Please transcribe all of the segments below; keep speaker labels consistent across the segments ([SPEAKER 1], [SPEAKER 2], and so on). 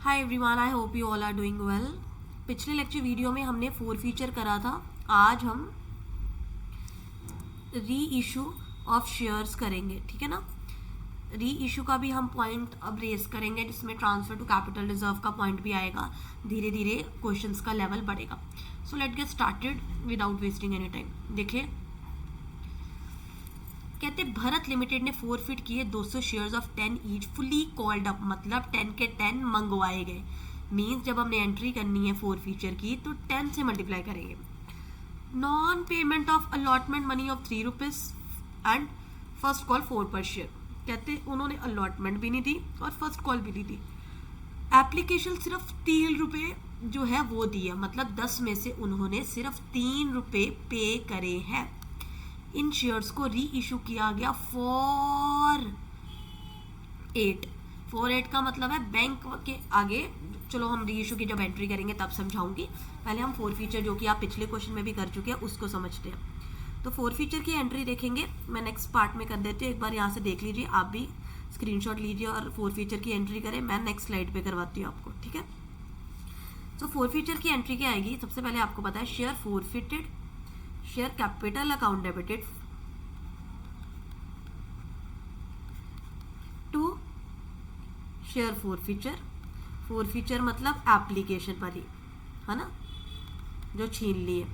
[SPEAKER 1] Hi everyone, I hope you all are doing well. पिछले lecture video में हमने 4 feature करा था। आज हम री इशू ऑफ शेयर्स करेंगे, ठीक है ना। री इशू का भी हम पॉइंट अब रेस करेंगे, जिसमें ट्रांसफर टू कैपिटल रिजर्व का पॉइंट भी आएगा। धीरे धीरे क्वेश्चंस का लेवल बढ़ेगा। So let get started without wasting any time. देखिए, कहते भरत लिमिटेड ने फोरफिट किए 200 shares of 10 each fully called up, मतलब 10 के 10 मंगवाए गए। मीन्स जब हमने एंट्री करनी है 4 फीचर की तो 10 से मल्टीप्लाई करेंगे। Non payment of allotment money of 3 rupees and first call 4 पर शेयर। कहते उन्होंने अलॉटमेंट भी नहीं दी और फर्स्ट कॉल भी नहीं दी। एप्लीकेशन सिर्फ 3 रुपये जो है वो दिया, मतलब 10 में से उन्होंने सिर्फ 3 रुपये पे करे हैं। इन शेयर्स को री इशू किया गया फॉर 8 का मतलब है बैंक के आगे। चलो हम री इशू की जब एंट्री करेंगे तब समझाऊंगी। पहले हम 4 फीचर जो कि आप पिछले क्वेश्चन में भी कर चुके हैं उसको समझते हैं। तो 4 फीचर की एंट्री देखेंगे, मैं नेक्स्ट पार्ट में कर देती हूँ। एक बार यहाँ से देख लीजिए, आप भी स्क्रीनशॉट लीजिए और 4 फीचर की एंट्री करें। मैं नेक्स्ट स्लाइड पे करवाती हूँ आपको, ठीक है। तो 4 फीचर की एंट्री क्या आएगी? सबसे पहले आपको पता है share forfeited, share capital account debited to share forfeiture मतलब एप्लीकेशन पर ही, है ना, जो छीन लिए।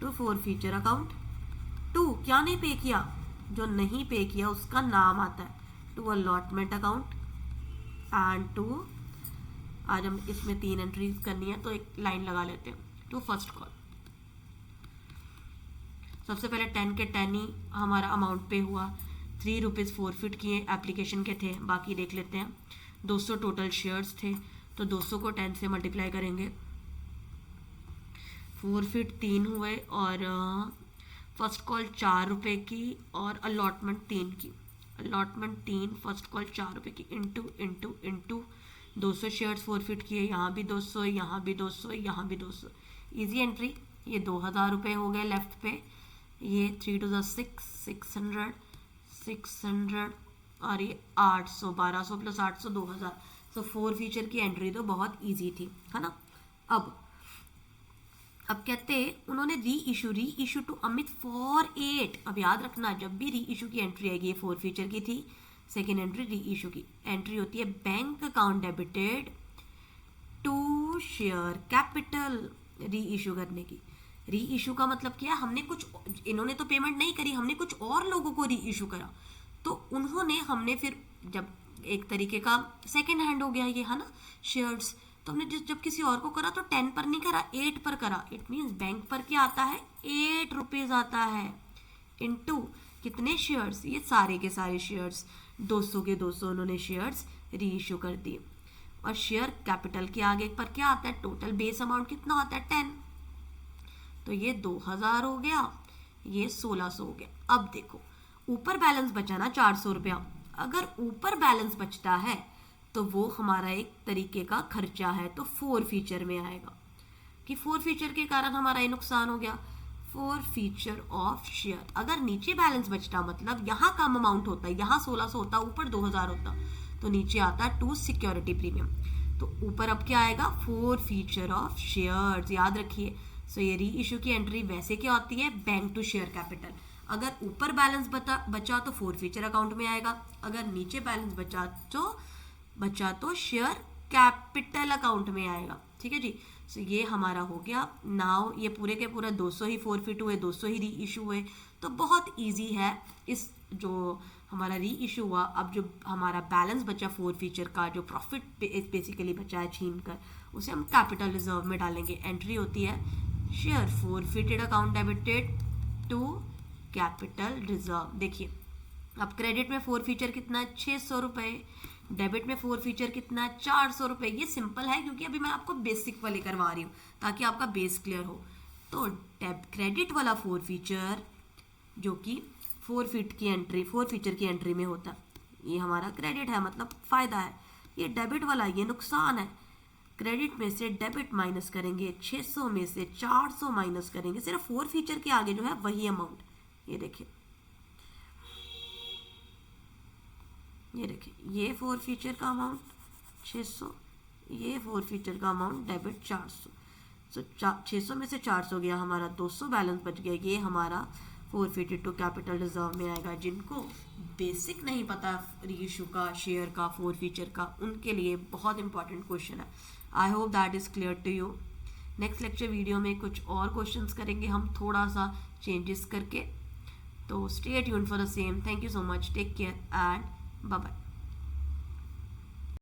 [SPEAKER 1] टू फोरफीचर अकाउंट, टू क्या नहीं पे किया, जो नहीं पे किया उसका नाम आता है। To allotment account and to, आज हम इसमें 3 एंट्रीज करनी है तो एक लाइन लगा लेते हैं। To first call. सबसे पहले 10 के 10 ही हमारा अमाउंट पे हुआ। 3 रुपीज़ फोरफिट किए, एप्लीकेशन के थे, बाकी देख लेते हैं। 200 टोटल शेयर्स थे, तो 200 को 10 से मल्टीप्लाई करेंगे। फोरफिट 3 हुए और फर्स्ट कॉल 4 रुपये की और अलॉटमेंट 3 की। अलॉटमेंट 3, फर्स्ट कॉल 4 रुपये की, into into into 200 shares forfeit किए। यहाँ भी 200, यहाँ भी 200, यहाँ भी 200। Easy entry. ये 2000 रुपये हो गए लेफ्ट पे। ये 3 टू 6, 600 और ये 800, 1200 प्लस 800, 2000। सो 4 फीचर की एंट्री तो बहुत इजी थी, है ना। अब कहते उन्होंने री इशू टू अमित फॉर 8। अब याद रखना, जब भी री इशू की एंट्री आएगी, ये 4 फीचर की थी। सेकेंड एंट्री री इशू की एंट्री होती है bank account debited to share capital re issue करने की। री इशू का मतलब क्या है? हमने कुछ, इन्होंने तो पेमेंट नहीं करी, हमने कुछ और लोगों को री इशू करा, तो हमने फिर जब एक तरीके का सेकेंड हैंड हो गया ये, है ना, शेयर्स। तो हमने जब किसी और को करा तो 10 पर नहीं करा, 8 पर करा। इट मीन्स बैंक पर क्या आता है? 8 रुपीज आता है। इनटू कितने शेयर्स? ये सारे के सारे शेयर्स, 200 के 200 उन्होंने शेयर्स री इशू कर दिए। और शेयर कैपिटल के आगे पर क्या आता है? टोटल बेस अमाउंट कितना आता है? 10। तो ये 2000 हो गया, ये 1600 हो गया। अब देखो, ऊपर बैलेंस बचा ना 400 रुपया। अगर ऊपर बैलेंस बचता है तो वो हमारा एक तरीके का खर्चा है, तो 4 फीचर में आएगा। कि 4 फीचर के कारण हमारा ये नुकसान हो गया। 4 फीचर ऑफ शेयर। अगर नीचे बैलेंस बचता, मतलब यहाँ कम अमाउंट होता, यहाँ 1600 होता, ऊपर 2000 होता, तो नीचे आता 2 सिक्योरिटी प्रीमियम। तो ऊपर अब क्या आएगा? 4 फीचर ऑफ शेयर्स। याद रखिए। सो ये री इशू की एंट्री वैसे क्या होती है? Bank to share capital. अगर ऊपर बैलेंस बचा तो 4 फीचर अकाउंट में आएगा। अगर नीचे बैलेंस बचा तो शेयर कैपिटल अकाउंट में आएगा, ठीक है जी। सो ये हमारा हो गया। नाउ ये पूरे के पूरा 200 ही फोरफिट हुए, 200 ही री इशू हुए, तो बहुत इजी है। इस जो हमारा री इशू हुआ, अब जो हमारा बैलेंस बचा 4 फीचर का, जो प्रॉफिट बेसिकली बचा है छीन कर, उसे हम कैपिटल रिजर्व में डालेंगे। एंट्री होती है share forfeited account debited to capital reserve. देखिए, अब क्रेडिट में 4 फीचर कितना है? 600 रुपये। डेबिट में 4 फीचर कितना है? 400 रुपये। ये सिंपल है क्योंकि अभी मैं आपको बेसिक वाले करवा रही हूँ ताकि आपका बेस क्लियर हो। तो क्रेडिट वाला 4 फीचर जो कि 4 फीचर की एंट्री में होता है, ये हमारा क्रेडिट है, मतलब फायदा है। ये डेबिट वाला, ये नुकसान है। क्रेडिट में से डेबिट माइनस करेंगे, 600 में से 400 माइनस करेंगे, सिर्फ 4 फीचर के आगे जो है वही अमाउंट। ये देखिए, ये 4 फीचर का अमाउंट 600, ये फोर फीचर का अमाउंट डेबिट 400। सो 600 में से 400 गया, हमारा 200 बैलेंस बच गया। ये हमारा फोरफिटेड टू कैपिटल रिजर्व में आएगा। जिनको बेसिक नहीं पता री इशू का, शेयर का, फोर फीचर का, उनके लिए बहुत इंपॉर्टेंट क्वेश्चन है। I hope that is clear to you. Next lecture video में कुछ और क्वेश्चंस करेंगे हम, थोड़ा सा चेंजेस करके। तो stay tuned for the same. Thank you so much, take care and bye bye.